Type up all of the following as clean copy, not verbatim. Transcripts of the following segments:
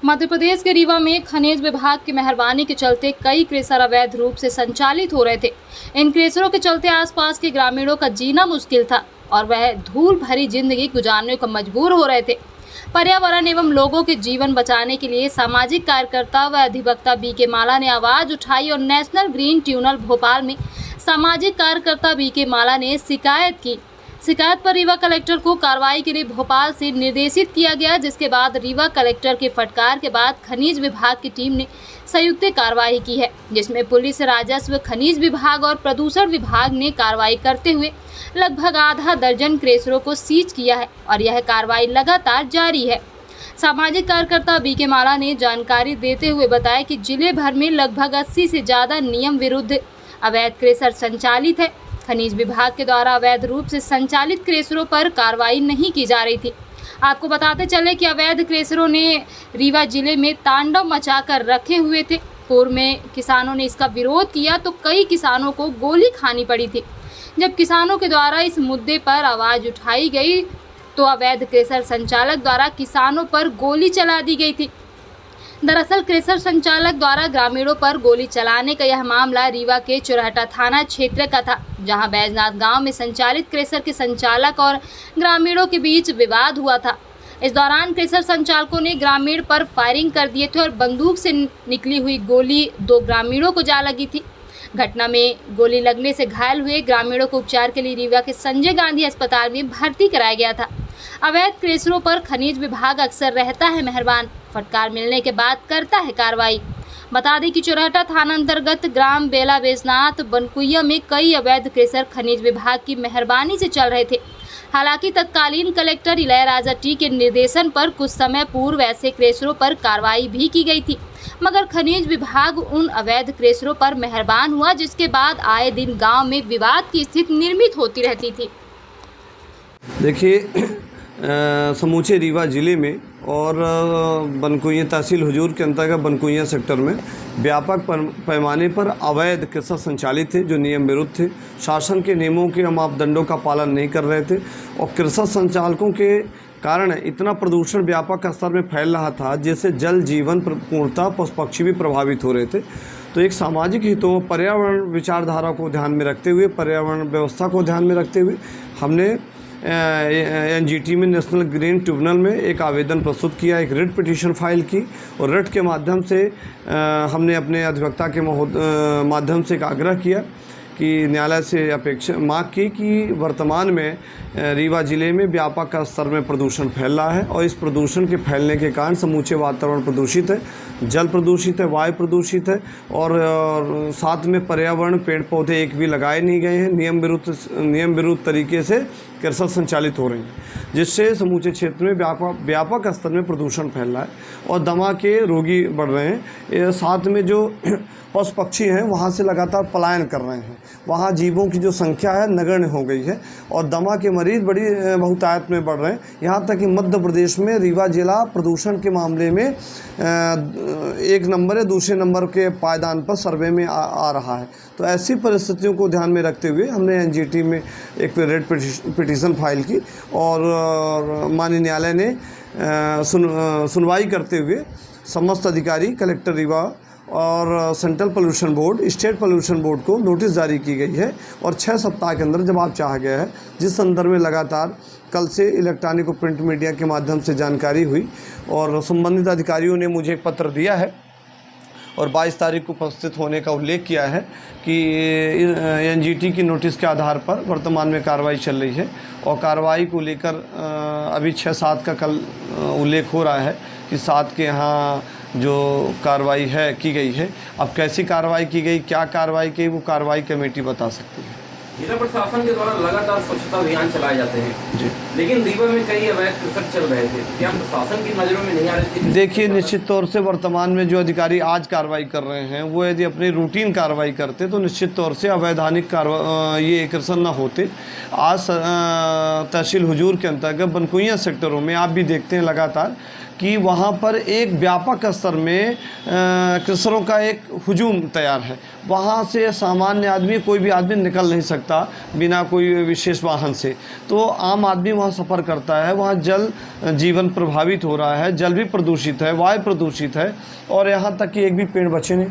मध्य प्रदेश के रीवा में खनिज विभाग की मेहरबानी के चलते कई क्रेशर अवैध रूप से संचालित हो रहे थे। इन क्रेशरों के चलते आसपास के ग्रामीणों का जीना मुश्किल था और वह धूल भरी जिंदगी गुजारने को मजबूर हो रहे थे। पर्यावरण एवं लोगों के जीवन बचाने के लिए सामाजिक कार्यकर्ता व अधिवक्ता बीके माला ने आवाज उठाई और नेशनल ग्रीन ट्रिब्यूनल भोपाल में सामाजिक कार्यकर्ता बीके माला ने शिकायत की। शिकायत पर रीवा कलेक्टर को कार्रवाई के लिए भोपाल से निर्देशित किया गया, जिसके बाद रीवा कलेक्टर के फटकार के बाद खनिज विभाग की टीम ने संयुक्त कार्रवाई की है, जिसमें पुलिस, राजस्व, खनिज विभाग और प्रदूषण विभाग ने कार्रवाई करते हुए लगभग आधा दर्जन क्रेशरों को सीज किया है और यह कार्रवाई लगातार जारी है। सामाजिक कार्यकर्ता बीके माला ने जानकारी देते हुए बताया कि जिले भर में लगभग 80 से ज़्यादा नियम विरुद्ध अवैध क्रेशर संचालित है। खनिज विभाग के द्वारा अवैध रूप से संचालित क्रेशरों पर कार्रवाई नहीं की जा रही थी। आपको बताते चले कि अवैध क्रेशरों ने रीवा जिले में तांडव मचाकर रखे हुए थे। पूर्व में किसानों ने इसका विरोध किया तो कई किसानों को गोली खानी पड़ी थी। जब किसानों के द्वारा इस मुद्दे पर आवाज़ उठाई गई तो अवैध क्रेशर संचालक द्वारा किसानों पर गोली चला दी गई थी। दरअसल क्रेशर संचालक द्वारा ग्रामीणों पर गोली चलाने का यह मामला रीवा के चुरहटा थाना क्षेत्र का था, जहां बैजनाथ गांव में संचालित क्रेशर के संचालक और ग्रामीणों के बीच विवाद हुआ था। इस दौरान क्रेशर संचालकों ने ग्रामीण पर फायरिंग कर दिए थे और बंदूक से निकली हुई गोली 2 ग्रामीणों को जा लगी थी। घटना में गोली लगने से घायल हुए ग्रामीणों को उपचार के लिए रीवा के संजय गांधी अस्पताल में भर्ती कराया गया था। अवैध क्रेशरों पर खनिज विभाग अक्सर रहता है मेहरबान, फटकार मिलने के बाद करता है कार्रवाई। बता दें कि चुरहटा थाना अंतर्गत ग्राम बेला बैजनाथ बनकुइया में कई अवैध क्रेशर खनिज विभाग की मेहरबानी से चल रहे थे। हालांकि तत्कालीन कलेक्टर इलैयाराजा टी के निर्देशन पर कुछ समय पूर्व ऐसे क्रेशरों पर कार्रवाई भी की गई थी, मगर खनिज विभाग उन अवैध क्रेशरों पर मेहरबान हुआ, जिसके बाद आए दिन गांव में विवाद की स्थिति निर्मित होती रहती थी। देखिए, समूचे रीवा ज़िले में और बनकुइया तहसील हुजूर के अंतर्गत बनकुइया सेक्टर में व्यापक पैमाने पर अवैध क्रेशर संचालित थे, जो नियम विरुद्ध थे। शासन के नियमों के मापदंडों का पालन नहीं कर रहे थे और क्रेशर संचालकों के कारण इतना प्रदूषण व्यापक स्तर में फैल रहा था, जिससे जल जीवन पूर्णतः पशु पक्षी भी प्रभावित हो रहे थे। तो एक सामाजिक हितों, पर्यावरण विचारधारा को ध्यान में रखते हुए, पर्यावरण व्यवस्था को ध्यान में रखते हुए हमने एनजीटी में नेशनल ग्रीन ट्रिब्यूनल में एक आवेदन प्रस्तुत किया, एक रिट पिटीशन फाइल की और रिट के माध्यम से हमने अपने अधिवक्ता के माध्यम से एक आग्रह किया कि न्यायालय से अपेक्षा मांग की कि वर्तमान में रीवा ज़िले में व्यापक स्तर में प्रदूषण फैल रहा है और इस प्रदूषण के फैलने के कारण समूचे वातावरण प्रदूषित है, जल प्रदूषित है, वायु प्रदूषित है और साथ में पर्यावरण पेड़ पौधे एक भी लगाए नहीं गए हैं। नियम विरुद्ध तरीके से क्रेशर संचालित हो रहे हैं, जिससे समूचे क्षेत्र में व्यापक स्तर में प्रदूषण फैल रहा है और दमा के रोगी बढ़ रहे हैं। साथ में जो पशु पक्षी हैं वहाँ से लगातार पलायन कर रहे हैं, वहाँ जीवों की जो संख्या है नगण्य हो गई है और दमा के मरीज बड़ी बहुतायत में बढ़ रहे हैं। यहाँ तक कि मध्य प्रदेश में रीवा जिला प्रदूषण के मामले में 1 नंबर या दूसरे नंबर के पायदान पर सर्वे में आ रहा है। तो ऐसी परिस्थितियों को ध्यान में रखते हुए हमने एनजीटी में एक रिट पिटीशन फाइल की और माननीय न्यायालय ने सुनवाई करते हुए समस्त अधिकारी, कलेक्टर रीवा और central pollution board, state pollution board को नोटिस जारी की गई है और 6 सप्ताह के अंदर जवाब चाहा गया है, जिस संदर्भ में लगातार कल से इलेक्ट्रॉनिक और प्रिंट मीडिया के माध्यम से जानकारी हुई और संबंधित अधिकारियों ने मुझे एक पत्र दिया है और 22 तारीख को उपस्थित होने का उल्लेख किया है कि एनजीटी की नोटिस के आधार पर वर्तमान में कार्रवाई चल रही है और कार्रवाई को लेकर अभी 6-7 का कल उल्लेख हो रहा है कि 7 के यहाँ जो कार्रवाई है की गई है। अब कैसी कार्रवाई की गई, क्या कार्रवाई की, वो कार्रवाई कमेटी बता सकती है। जिला प्रशासन के द्वारा लगातार स्वच्छता अभियान चलाए जाते हैं जी, लेकिन रीवा में कई अवैध क्रेशर चल रहे थे, क्या प्रशासन की नज़रों में नहीं आ रही थी? देखिए, निश्चित तौर से वर्तमान में जो अधिकारी आज कार्रवाई कर रहे हैं वो यदि अपनी रूटीन कार्रवाई करते तो निश्चित तौर से अवैधानिक ये क्रेशर न होते। आज तहसील हुजूर के अंतर्गत बनकुइया सेक्टरों में आप भी देखते हैं लगातार कि वहाँ पर एक व्यापक स्तर में क्रेशरों का एक हुजूम तैयार है। वहाँ से सामान्य आदमी, कोई भी आदमी निकल नहीं सकता बिना कोई विशेष वाहन से, तो आम आदमी वहाँ वहाँ सफ़र करता है वहाँ जल जीवन प्रभावित हो रहा है, जल भी प्रदूषित है, वायु प्रदूषित है और यहाँ तक कि एक भी पेड़ बचे नहीं।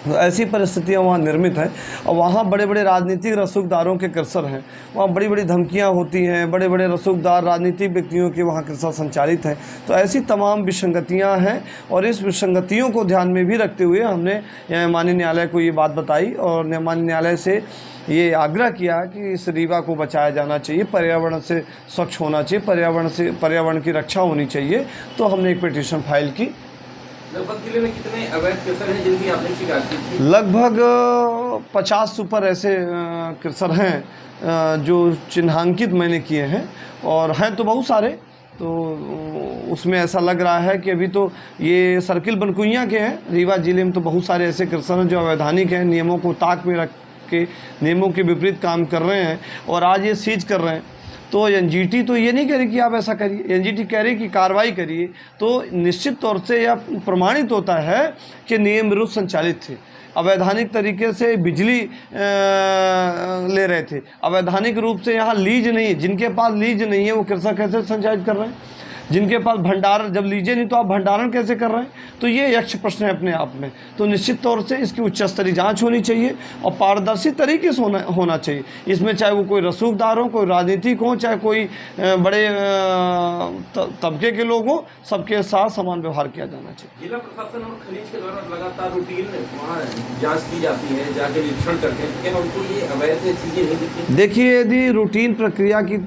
तो ऐसी परिस्थितियाँ वहाँ निर्मित हैं और वहाँ बड़े बड़े राजनीतिक रसूखदारों के कर्सर हैं, वहाँ बड़ी बड़ी धमकियाँ होती हैं, बड़े बड़े रसूखदार राजनीतिक व्यक्तियों के वहाँ कर्सर संचालित हैं। तो ऐसी तमाम विसंगतियाँ हैं और इस विसंगतियों को ध्यान में भी रखते हुए हमने माननीय न्यायालय को ये बात बताई और माननीय न्यायालय से ये आग्रह किया कि इस रीवा को बचाया जाना चाहिए, पर्यावरण से स्वच्छ होना चाहिए, पर्यावरण की रक्षा होनी चाहिए। तो हमने एक पिटीशन फाइल की। लगभग जिले में कितने अवैध कृषक हैं जिनकी आपने शिकायत की थी? लगभग 50 ऊपर ऐसे कृषक हैं जो चिन्हांकित मैंने किए हैं और हैं तो बहुत सारे। तो उसमें ऐसा लग रहा है कि अभी तो ये सर्किल बनकुइयाँ के हैं, रीवा जिले में तो बहुत सारे ऐसे कृषक हैं जो अवैधानिक हैं, नियमों को ताक में रख के नियमों के विपरीत काम कर रहे हैं और आज ये सीज कर रहे हैं। तो एनजीटी तो ये नहीं कह रही कि आप ऐसा करिए, एनजीटी कह रही कि कार्रवाई करिए। तो निश्चित तौर से यह प्रमाणित होता है कि नियम विरुद्ध संचालित थे, अवैधानिक तरीके से बिजली ले रहे थे, अवैधानिक रूप से यहाँ लीज नहीं, जिनके पास लीज नहीं है वो कृषक कैसे संचालित कर रहे हैं, जिनके पास भंडारण, जब लीजिए नहीं तो आप भंडारण कैसे कर रहे हैं। तो ये यक्ष प्रश्न है अपने आप में। तो निश्चित तौर से इसकी उच्च स्तरीय जांच होनी चाहिए और पारदर्शी तरीके से होना चाहिए। इसमें चाहे वो कोई रसूखदार हो, कोई राजनीतिक हो, चाहे कोई बड़े तबके के लोग हों, सबके साथ समान व्यवहार किया जाना चाहिए। जिला प्रशासन और खनिज के द्वारा लगातार रूटीन वहाँ जाँच की जाती है, जाके निरीक्षण करते हैं, लेकिन उनको ये अवैध चीज़ें नहीं दिखती। देखिए, यदि रूटीन प्रक्रिया की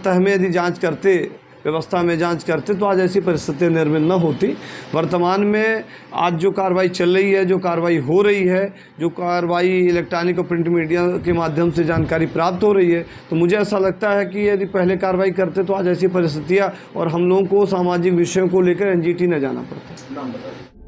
तह में यदि जाँच करते, व्यवस्था में जांच करते तो आज ऐसी परिस्थितियाँ निर्मित न होती। वर्तमान में आज जो कार्रवाई चल रही है, जो कार्रवाई हो रही है, जो कार्रवाई इलेक्ट्रॉनिक और प्रिंट मीडिया के माध्यम से जानकारी प्राप्त हो रही है, तो मुझे ऐसा लगता है कि यदि पहले कार्रवाई करते तो आज ऐसी परिस्थितियाँ और हम लोगों को सामाजिक विषयों को लेकर एनजीटी न जाना पड़ता। नाम बताइए।